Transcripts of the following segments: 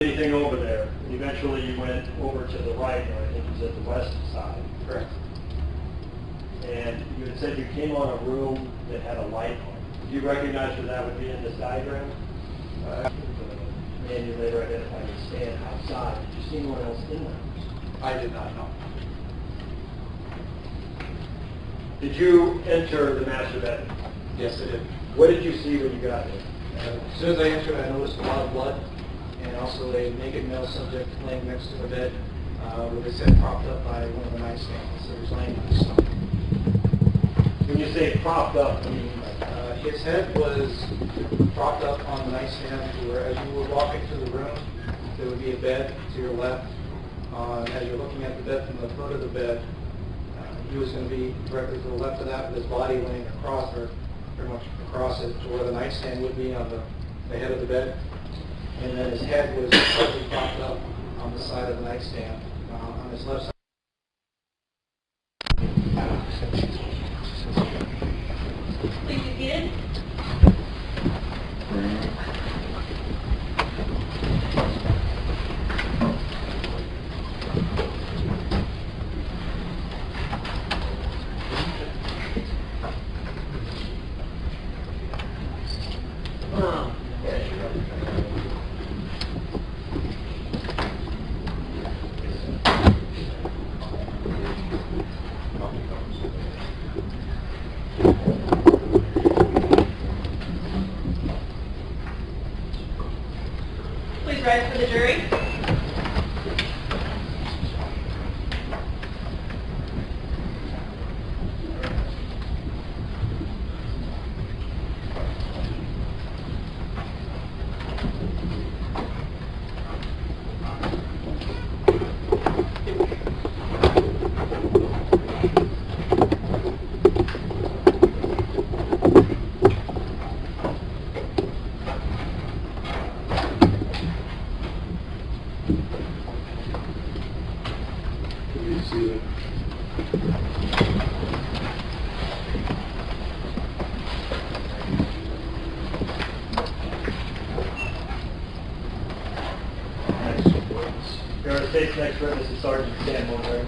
Anything over there? Eventually you went over to the right, or I think you said the west side. Correct. And you had said you came on a room that had a light on it. Do you recognize that that would be in this diagram? The man you later identified as stand outside. Did you see anyone else in there? I did not know. Did you enter the master bedroom? Yes, I did. What did you see when you got there? As soon as I entered, I noticed a lot of blood, and also a naked male subject laying next to the bed, with his head propped up by one of the nightstands. So he was laying on his stomach. When you say propped up, I mean, His head was propped up on the nightstand to where, as you were walking through the room, there would be a bed to your left. As you're looking at the bed from the foot of the bed, he was going to be directly to the left of that with his body laying across, or pretty much across it, to where the nightstand would be on the head of the bed. And then his head was slightly propped up on the side of the nightstand on his left side. Please begin. Please rise for the jury. Your State's next witness is Sergeant Stan Mulberry.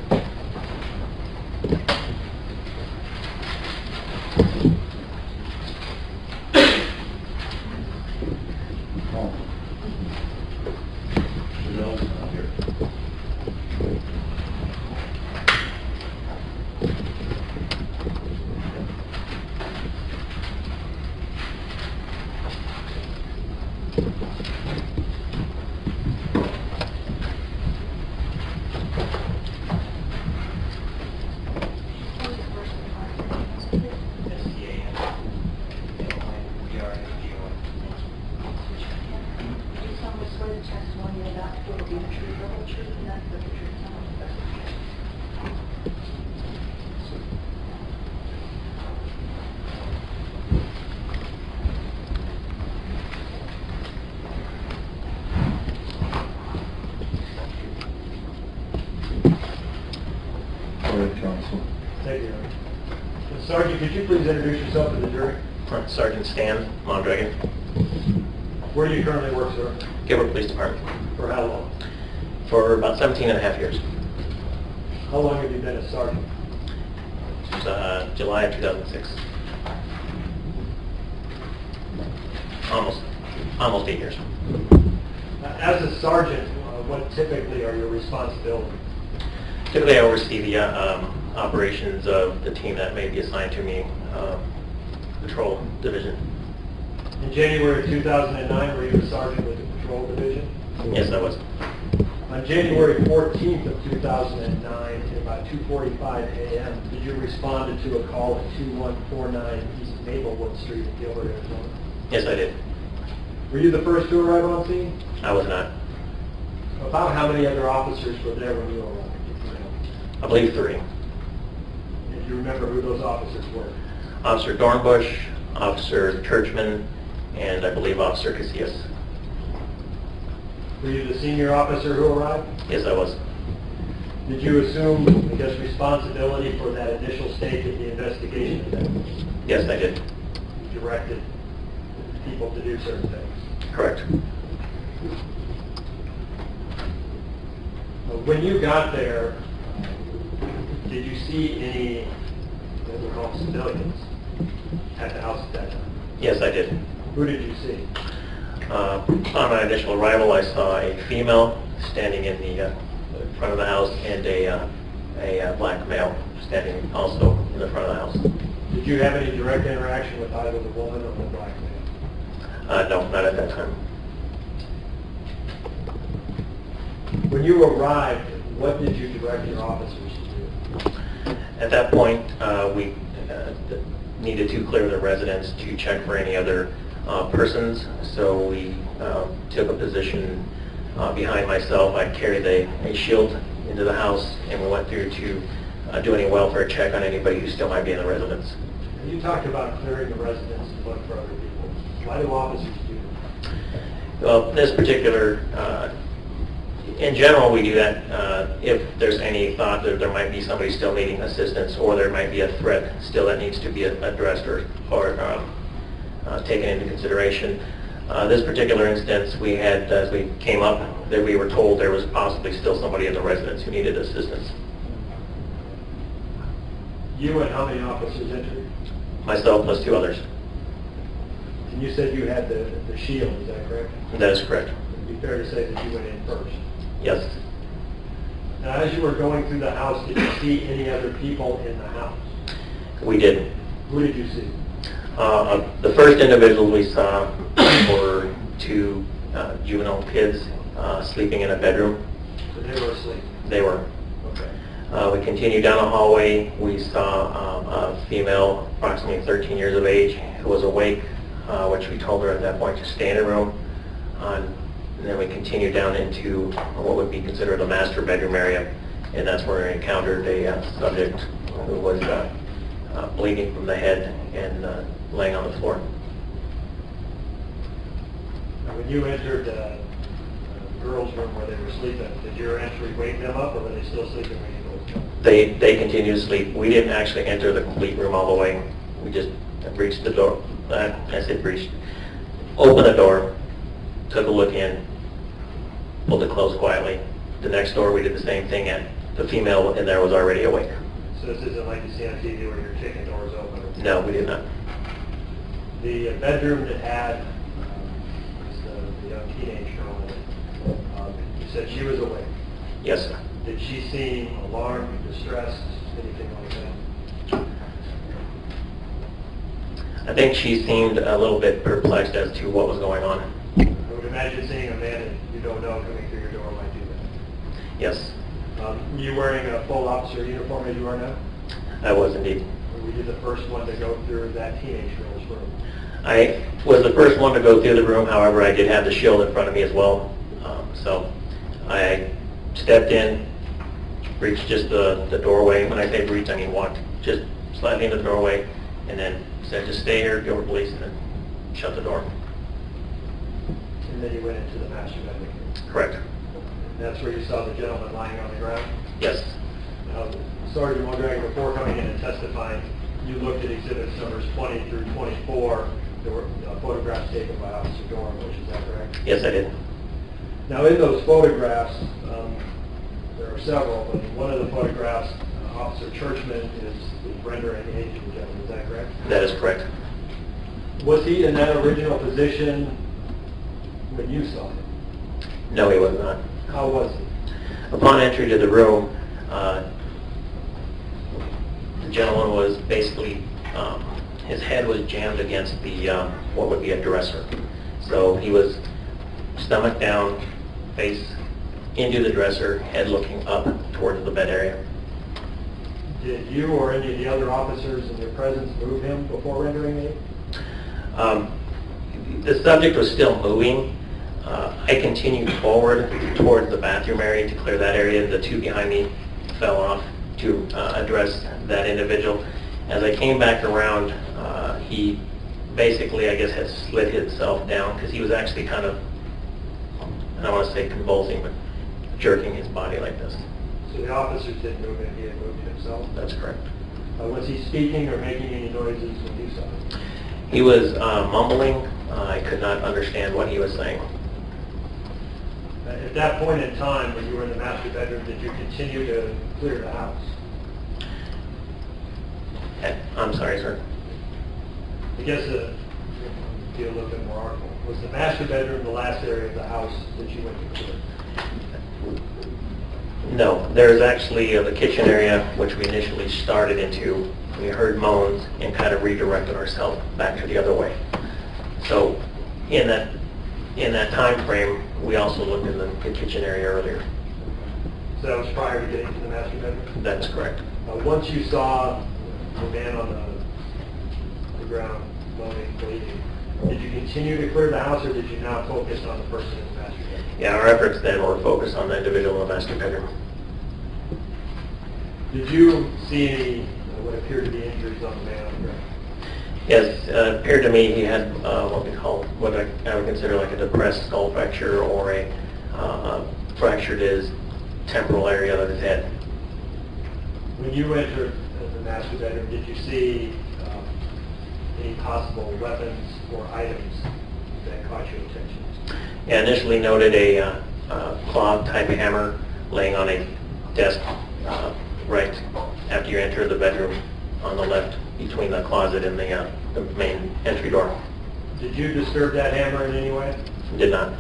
Counsel. Thank you. Sergeant, could you please introduce yourself to the jury? Sergeant Stan Mondragon, Where do you currently work, sir? Gilbert Police Department, For how long? for about 17 and a half years. How long have you been a sergeant? Since July of 2006. Almost 8 years. As a sergeant, what typically are your responsibilities? Typically I oversee the operations of the team that may be assigned to me, Patrol Division. In January 2009, were you a sergeant with the Patrol Division? Yes, I was. On January 14th of 2009, at about 2:45 a.m., did you respond to a call at 2149 East Maplewood Street in Gilbert, Arizona? Yes, I did. Were you the first to arrive on scene? I was not. About how many other officers were there when you arrived? I believe 3. Do you remember who those officers were? Officer Dornbush, Officer Churchman, and I believe Officer Casillas. Were you the senior officer who arrived? Yes, I was. Did you assume, I guess, responsibility for that initial stage of the investigation? Yes, I did. You directed people to do certain things? Correct. When you got there, did you see any, what we call civilians, at the house at that time? Yes, I did. Who did you see? On my initial arrival, I saw a female standing in the front of the house and a black male standing also in the front of the house. Did you have any direct interaction with either the woman or the black man? No, not at that time. When you arrived, what did you direct your officers to do? At that point, we needed to clear the residence to check for any other persons, so we took a position behind myself. I carried a shield into the house, and we went through to do any welfare check on anybody who still might be in the residence. You talked about clearing the residence to look for other people. Why do officers do that? Well, this particular, in general, we do that if there's any thought that there might be somebody still needing assistance, or there might be a threat still that needs to be addressed or taken into consideration. This particular instance, we had, as we came up, that we were told there was possibly still somebody in the residence who needed assistance. You and how many officers entered? Myself plus 2 others. And you said you had the shield, is that correct? That is correct. It would be fair to say that you went in first. Yes. Now, as you were going through the house, did you see any other people in the house? We did. Who did you see? The first individual we saw were 2 juvenile kids sleeping in a bedroom. So they were asleep? They were. Okay. We continued down the hallway. We saw a female, approximately 13 years of age, who was awake, which we told her at that point to stay in the room. And then we continued down into what would be considered a master bedroom area, and that's where we encountered a subject who was bleeding from the head and laying on the floor. Now, when you entered the girls' room where they were sleeping, did your entry wake them up, or were they still sleeping when you woke them? They continued to sleep. We didn't actually enter the complete room all the way. We just breached the door. I said breached. Opened the door, took a look in, pulled it closed quietly. The next door we did the same thing, and the female in there was already awake. So this isn't like you see on TV where you're kicking doors open? No, we did not. The bedroom that had the young teenage girl in it, you said she was awake. Yes, sir. Did she seem alarmed, distressed, anything like that? I think she seemed a little bit perplexed as to what was going on. I would imagine seeing a man that you don't know coming through your door might do that. Yes, Were you wearing a full officer uniform as you are now? I was indeed. Were you the first one to go through that teenage girl's room? I was the first one to go through the room. However, I did have the shield in front of me as well. So I stepped in, reached just the doorway. When I say reach, I mean walked just slightly into the doorway, and then said, just stay here, go to police, and then shut the door. And then you went into the master bedroom? Correct. That's where you saw the gentleman lying on the ground? Yes. Now, Sergeant Muldrag, before coming in and testifying, you looked at exhibits numbers 20 through 24. There were photographs taken by Officer Dornbush, is that correct? Yes, I did. Now, in those photographs, there are several, but in one of the photographs, Officer Churchman is rendering aid to the gentleman, is that correct? That is correct. Was he in that original position when you saw him? No, he was not. How was he? Upon entry to the room, the gentleman was basically, his head was jammed against the, what would be a dresser. So he was stomach down, face into the dresser, head looking up towards the bed area. Did you or any of the other officers in your presence move him before rendering aid? The subject was still moving. I continued forward towards the bathroom area to clear that area. The 2 behind me fell off to address that individual. As I came back around, he basically, I guess, had slid himself down because he was actually kind of, I don't want to say convulsing, but jerking his body like this. So the officers didn't move him, he had moved himself? That's correct. Was he speaking or making any noises when you saw him? He was mumbling. I could not understand what he was saying. At that point in time, when you were in the master bedroom, did you continue to clear the house? I'm sorry, sir. I guess be a little bit more artful. Was the master bedroom the last area of the house that you went to clear? No, there's actually the kitchen area, which we initially started into. We heard moans and kind of redirected ourselves back to the other way. So in that time frame, we also looked in the kitchen area earlier. So that was prior to getting to the master bedroom? That is correct. Once you saw the man on the ground moaning, bleeding, did you continue to clear the house, or did you now focus on the person in the master bedroom? Yeah, our efforts then were focused on the individual in the master bedroom. Did you see any what appeared to be injuries on the man on the ground? Yes, it appeared to me he had what I would consider like a depressed skull fracture, or a fractured his temporal area of his head. When you entered the master bedroom, did you see any possible weapons or items that caught your attention? Yeah, initially noted a claw type hammer laying on a desk right after you enter the bedroom on the left between the closet and the main entry door. Did you disturb that hammer in any way? Did not.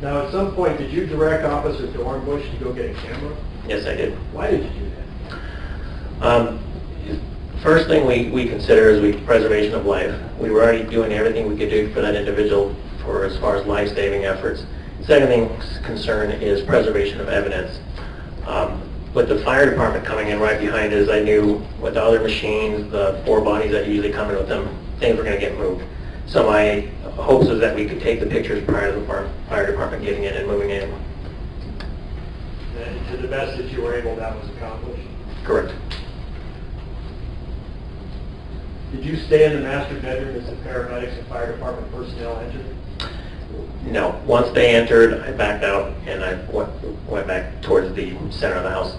Now, at some point, did you direct Officer Dornbush to go get a camera? Yes, I did. Why did you do that? First thing we consider is preservation of life. We were already doing everything we could do for that individual for as far as life-saving efforts. Second thing's concern is preservation of evidence. With the fire department coming in right behind us, I knew with the other machines, the 4 bodies that usually come in with them, things were going to get moved. So my hopes was that we could take the pictures prior to the fire department getting in and moving in. And to the best that you were able, that was accomplished? Correct. Did you stay in the master bedroom as the paramedics and fire department personnel entered? No. Once they entered, I backed out and I went back towards the center of the house.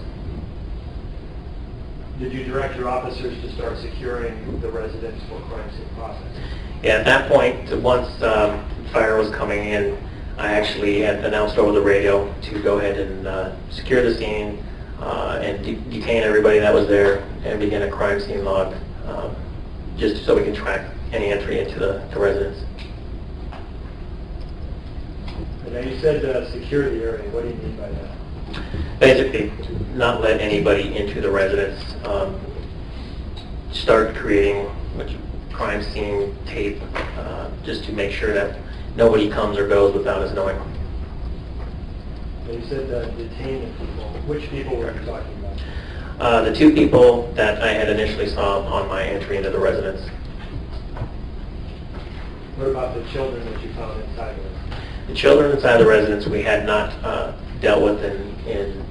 Did you direct your officers to start securing the residence for crime scene processing? Yeah, at that point, once fire was coming in, I actually had announced over the radio to go ahead and secure the scene and detain everybody that was there and begin a crime scene log, just so we can track any entry into the residence. Now, you said secure the area. What do you mean by that? Basically, not let anybody into the residence. Start creating crime scene tape, just to make sure that nobody comes or goes without us knowing. Now, you said detain the people. Which people were you talking about? The 2 people that I had initially saw on my entry into the residence. What about the children that you found inside of it? The children inside the residence we had not dealt with, in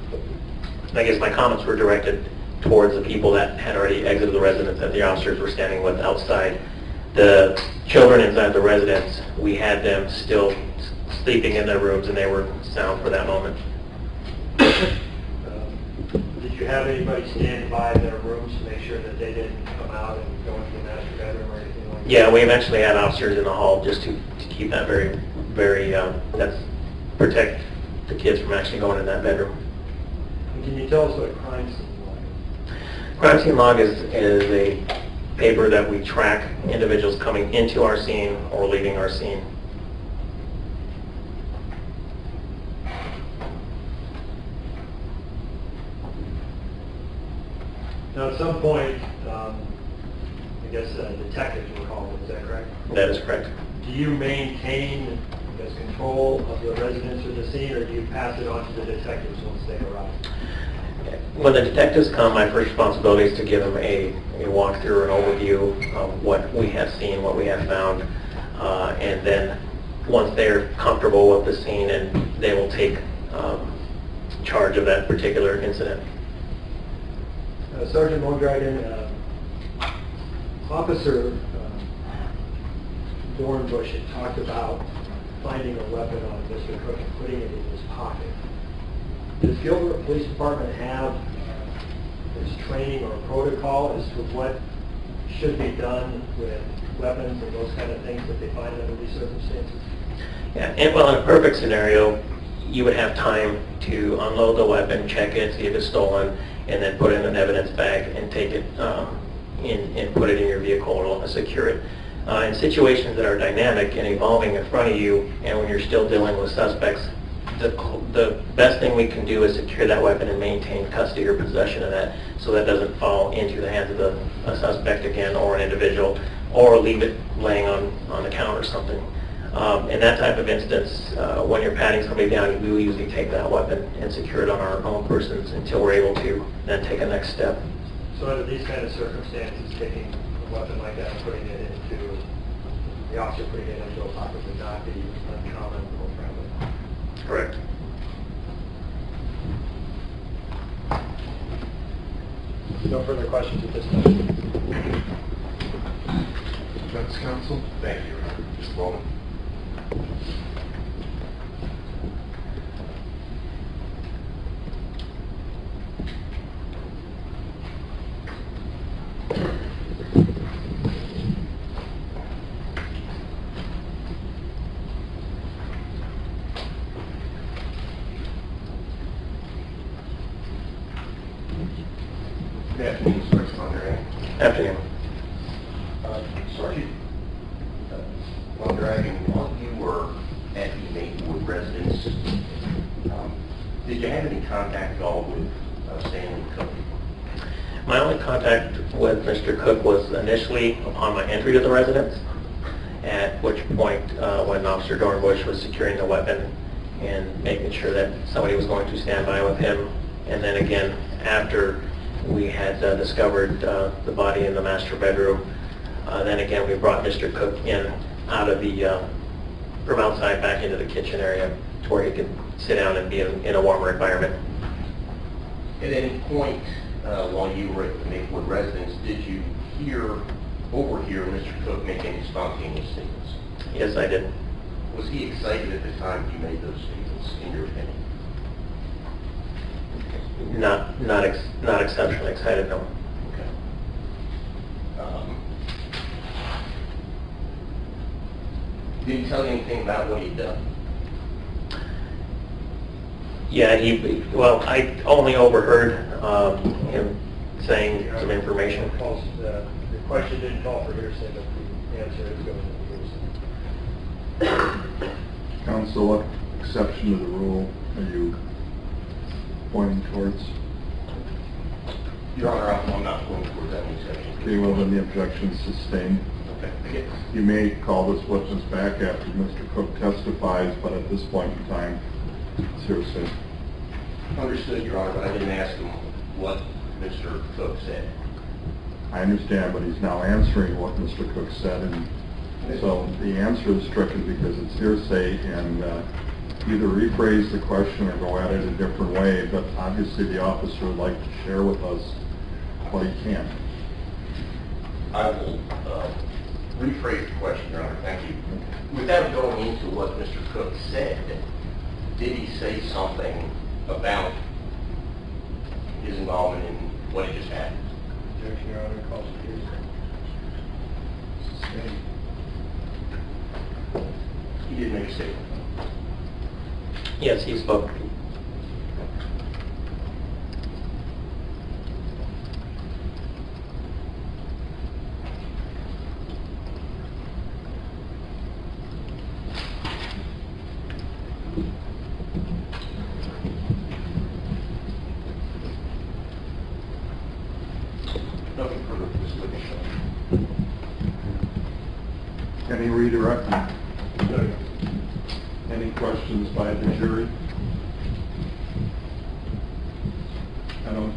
I guess my comments were directed towards the people that had already exited the residence that the officers were standing with outside. The children inside the residence, we had them still sleeping in their rooms and they were sound for that moment. Did you have anybody stand by their rooms to make sure that they didn't come out and go into the master bedroom or anything like that? Yeah, we've actually had officers in the hall just to keep that very, protect the kids from actually going in that bedroom. And can you tell us what a crime scene log is? Crime scene log is a paper that we track individuals coming into our scene or leaving our scene. Now, at some point, I guess detectives were called, is that correct? That is correct. Do you maintain, I guess, control of the residents of the scene, or do you pass it on to the detectives once they arrive? When the detectives come, my first responsibility is to give them a walkthrough, an overview of what we have seen, what we have found, and then once they're comfortable with the scene, and they will take charge of that particular incident. Sergeant Mondragon, Officer Dornbush had talked about finding a weapon on Mr. Cook and putting it in his pocket. Does Gilbert Police Department have this training or protocol as to what should be done with weapons and those kind of things that they find under these circumstances? Yeah, and well, in a perfect scenario, you would have time to unload the weapon, check it, see if it's stolen, and then put it in an evidence bag and take it and put it in your vehicle or secure it. In situations that are dynamic and evolving in front of you, and when you're still dealing with suspects, the best thing we can do is secure that weapon and maintain custody or possession of that, so that doesn't fall into the hands of a suspect again, or an individual, or leave it laying on the counter or something. In that type of instance, when you're patting somebody down, we will usually take that weapon and secure it on our own persons until we're able to then take a next step. So under these kind of circumstances, taking a weapon like that and putting it into, the officer putting it into a pocket would not be uncommon or friendly. Correct. No further questions at this time. Defense counsel? Thank you, Your Honor. Just a moment. Good afternoon, Sergeant Mondragon. Afternoon. Sergeant Mondragon, while you were at the Maplewood residence, did you have any contact at all with Stanley Cook? My only contact with Mr. Cook was initially upon my entry to the residence, at which point when Officer Dornbush was securing the weapon and making sure that somebody was going to stand by with him, and then again after we had discovered the body in the master bedroom. Then again, we brought Mr. Cook in out of the, from outside back into the kitchen area to where he could sit down and be in a warmer environment. At any point while you were at the Maplewood residence, did you overhear Mr. Cook make any spontaneous statements? Yes, I did. Was he excited at the time he made those statements, in your opinion? Not exceptionally excited, no. Okay. Did he tell you anything about what he'd done? Yeah, I only overheard him saying some information. The question didn't call for hearsay, but the answer is going to be hearsay. Counsel, what exception to the rule are you pointing towards? Your Honor, I'm not going towards any exception. Okay, well then the objection is sustained. Okay, I get it. You may call this witness back after Mr. Cook testifies, but at this point in time, it's hearsay. Understood, Your Honor, but I didn't ask him what Mr. Cook said. I understand, but he's now answering what Mr. Cook said, and so the answer is stricken because it's hearsay, and either rephrase the question or go at it a different way, but obviously the officer would like to share with us what he can. I will rephrase the question, Your Honor. Thank you. Without going into what Mr. Cook said, did he say something about his involvement in what had just happened? Objection, Your Honor, calls for hearsay. Sustained. He did make a statement. Yes, he spoke. Nothing further for this witness. Any redirect? No, Your Honor. Any questions by the jury? I don't.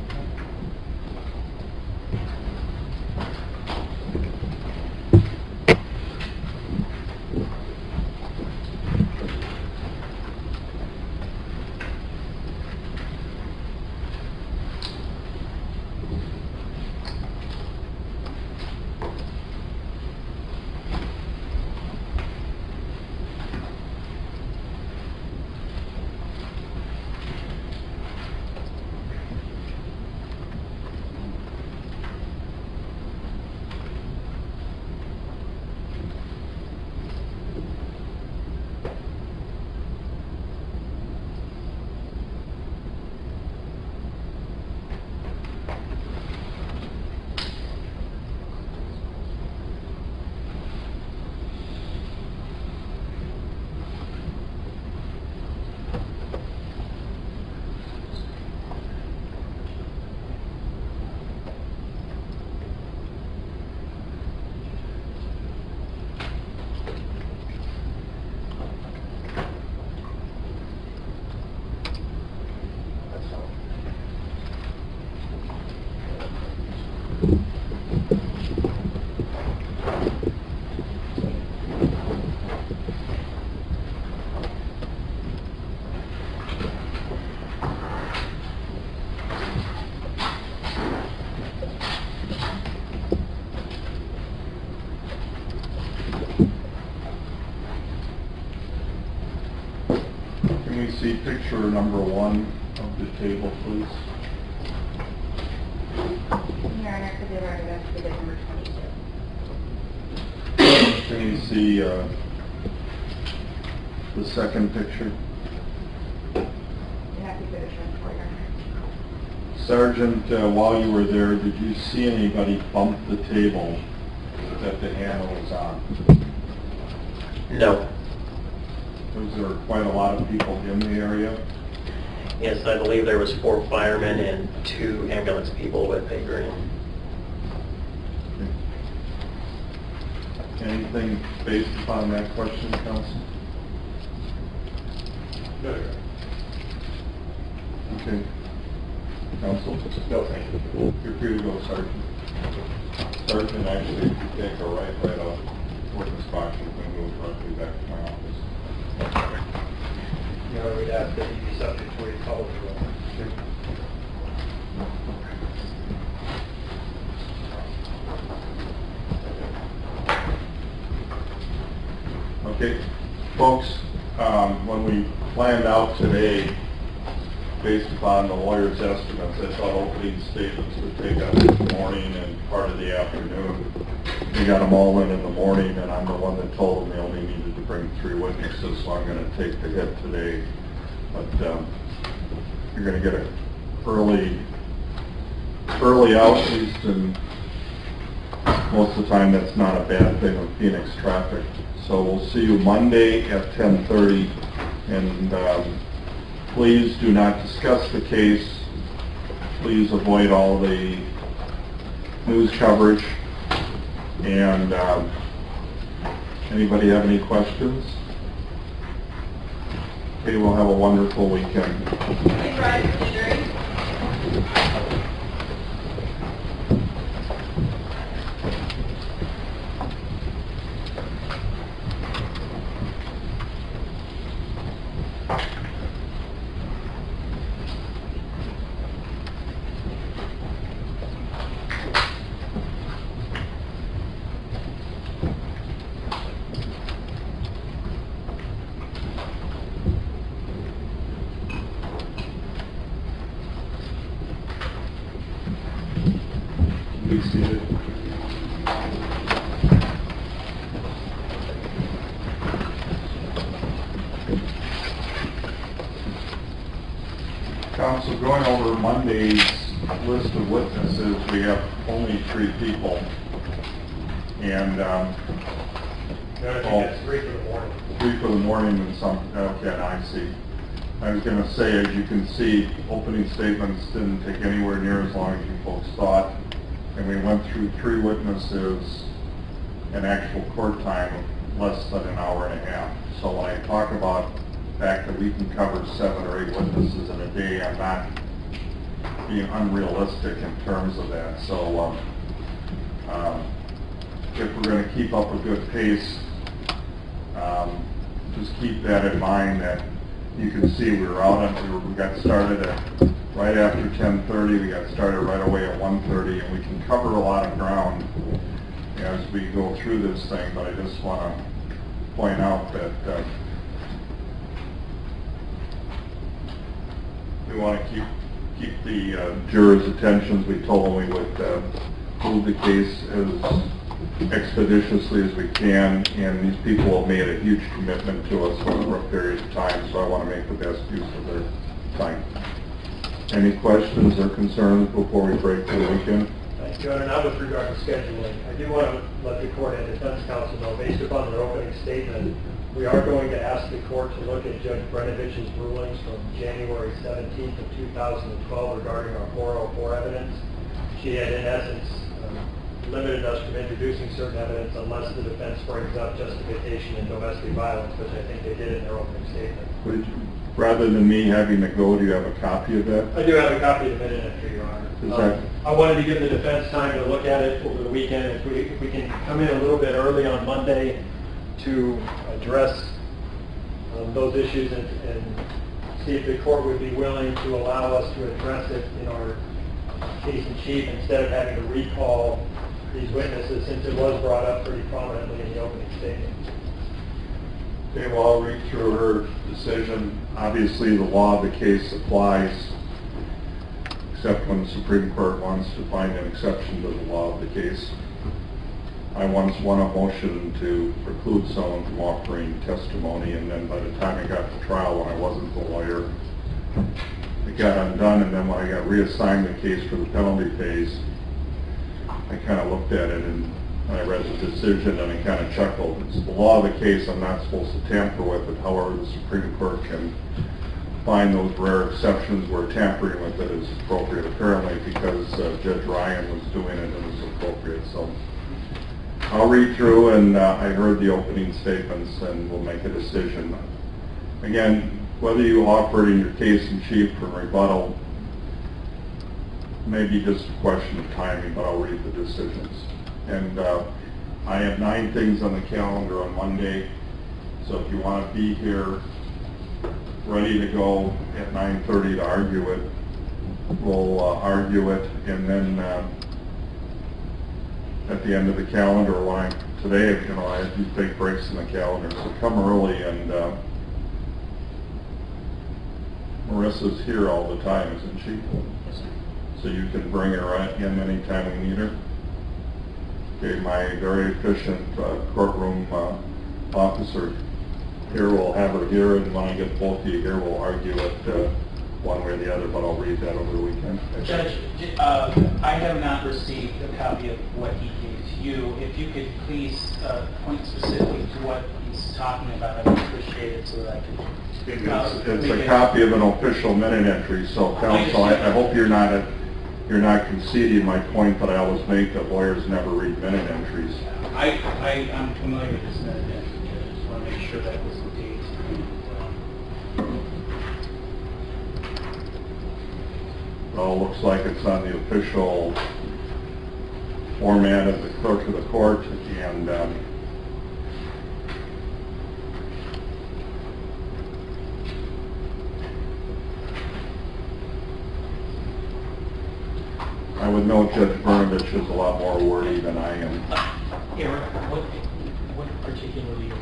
picture number 1 of the table, please? Your Honor, for the record, that's exhibit number 22. Can you see the second picture? And that's exhibit 24, Your Honor. Sergeant, while you were there, did you see anybody bump the table that the handle was on? No. Was there quite a lot of people in the area? Yes, I believe there was 4 firemen and 2 ambulance people with a gurney. Anything based upon that question, Counsel? No, Your Honor. Okay. Counsel? No, thank you. You're free to go, Sergeant. Sergeant, actually, if you take a right out witness box, you can move directly back to my office. Your Honor, we'd ask that you be subject to a call to roll. Okay, folks, when we planned out today, based upon the lawyer's estimates, I thought opening statements would take up the morning and part of the afternoon. We got them all in the morning, and I'm the one that told them they only needed to bring 3 witnesses, so I'm going to take the hit today. But you're going to get an early out, at least, and most of the time that's not a bad thing with Phoenix traffic. So we'll see you Monday at 10:30, and please do not discuss the case. Please avoid all the news coverage. And anybody have any questions? Okay, we'll have a wonderful weekend. Please rise for the jury. Be seated. Council, going over Monday's list of witnesses, we have only 3 people. And Your Honor, I think that's 3 for the morning. 3 for the morning and some, okay, I see. I was going to say, as you can see, opening statements didn't take anywhere near as long as you folks thought. And we went through 3 witnesses, an actual court time of less than an hour and a half. So when I talk about the fact that we can cover 7 or 8 witnesses in a day, I'm not being unrealistic in terms of that. So if we're going to keep up a good pace, just keep that in mind, that you can see we were out and we got started at right after 10:30. We got started right away at 1:30, and we can cover a lot of ground as we go through this thing. But I just want to point out that we want to keep the jurors' attentions. We told them we would move the case as expeditiously as we can, and these people have made a huge commitment to us over a period of time, so I want to make the best use of their time. Any questions or concerns before we break for the weekend? Thank you, Your Honor. Now with regard to scheduling, I do want to let the court and defense counsel know, based upon their opening statement, we are going to ask the court to look at Judge Brenovich's rulings from January 17th of 2012 regarding our 404 evidence. She had, in essence, limited us from introducing certain evidence unless the defense brings up justification in domestic violence, which I think they did in their opening statement. Rather than me having to go, do you have a copy of that? I do have a copy of the minute entry, Your Honor. I wanted to give the defense time to look at it over the weekend. If we can come in a little bit early on Monday to address those issues and see if the court would be willing to allow us to address it in our case in chief instead of having to recall these witnesses, since it was brought up pretty prominently in the opening statement. Okay, well, I'll read through her decision. Obviously, the law of the case applies, except when the Supreme Court wants to find an exception to the law of the case. I once won a motion to preclude someone from offering testimony, and then by the time I got to trial, when I wasn't the lawyer, it got undone, and then when I got reassigned the case for the penalty phase, I kind of looked at it and I read the decision and I kind of chuckled. It's the law of the case, I'm not supposed to tamper with it. However, the Supreme Court can find those rare exceptions where tampering with it is appropriate, apparently because Judge Ryan was doing it and it was appropriate. So I'll read through, and I heard the opening statements and we'll make a decision. Again, whether you offer it in your case in chief or rebuttal may be just a question of timing, but I'll read the decisions. And I have 9 things on the calendar on Monday, so if you want to be here, ready to go at 9:30 to argue it, we'll argue it, and then at the end of the calendar, today, you know, I do take breaks in the calendar, so come early. And Marissa's here all the time, isn't she? Yes, sir. So you can bring her in anytime we need her. Okay, my very efficient courtroom officer here will have her here, and when I get both of you here, we'll argue it one way or the other, but I'll read that over the weekend. Judge, I have not received a copy of what he gave to you. If you could please point specifically to what he's talking about, I'd appreciate it so that I can... It's a copy of an official minute entry, so counsel, I hope you're not conceding my point that I always make that lawyers never read minute entries. I'm familiar with this minute entry. I just want to make sure that was the date. Well, it looks like it's on the official format of the clerk of the court, and I would note Judge Brnovich is a lot more wordy than I am. Eric, what particularly are you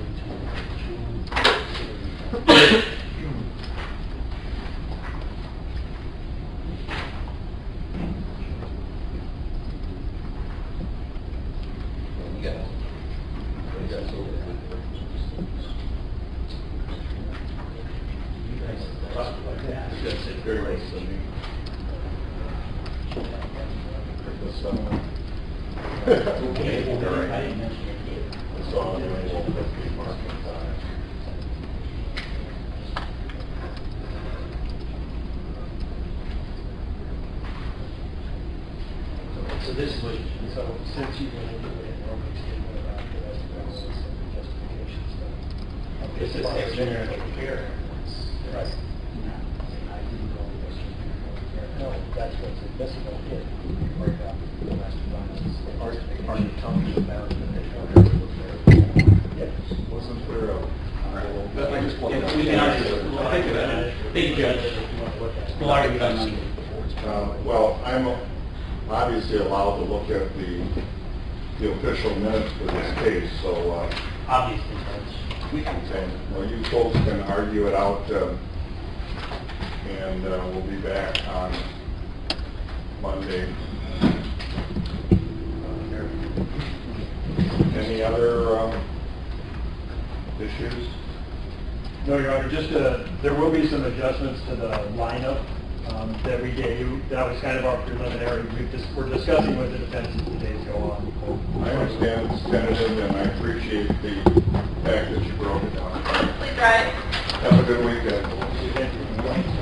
So this is what, so since you've been into it, we're going to statement about the rest of those justification stuff. This is extraordinary care. Right. I didn't go with this. No, that's what's admissible here. Right now, the last violence. Are you telling me about the yes. Wasn't there a... But I just want we can argue. We'll argue that. Thank you, Judge. We'll argue that Monday. Well, I'm obviously allowed to look at the official minutes for this case, so Obviously, Judge. we can say, well, you folks can argue it out, and we'll be back on Monday. Any other issues? No, Your Honor, just there will be some adjustments to the lineup that we gave you. That was kind of our preliminary. We're discussing with the defense as the days go on. I understand it's tentative, and I appreciate the fact that you broke it down. Please rise. Have a good weekend. Thank you.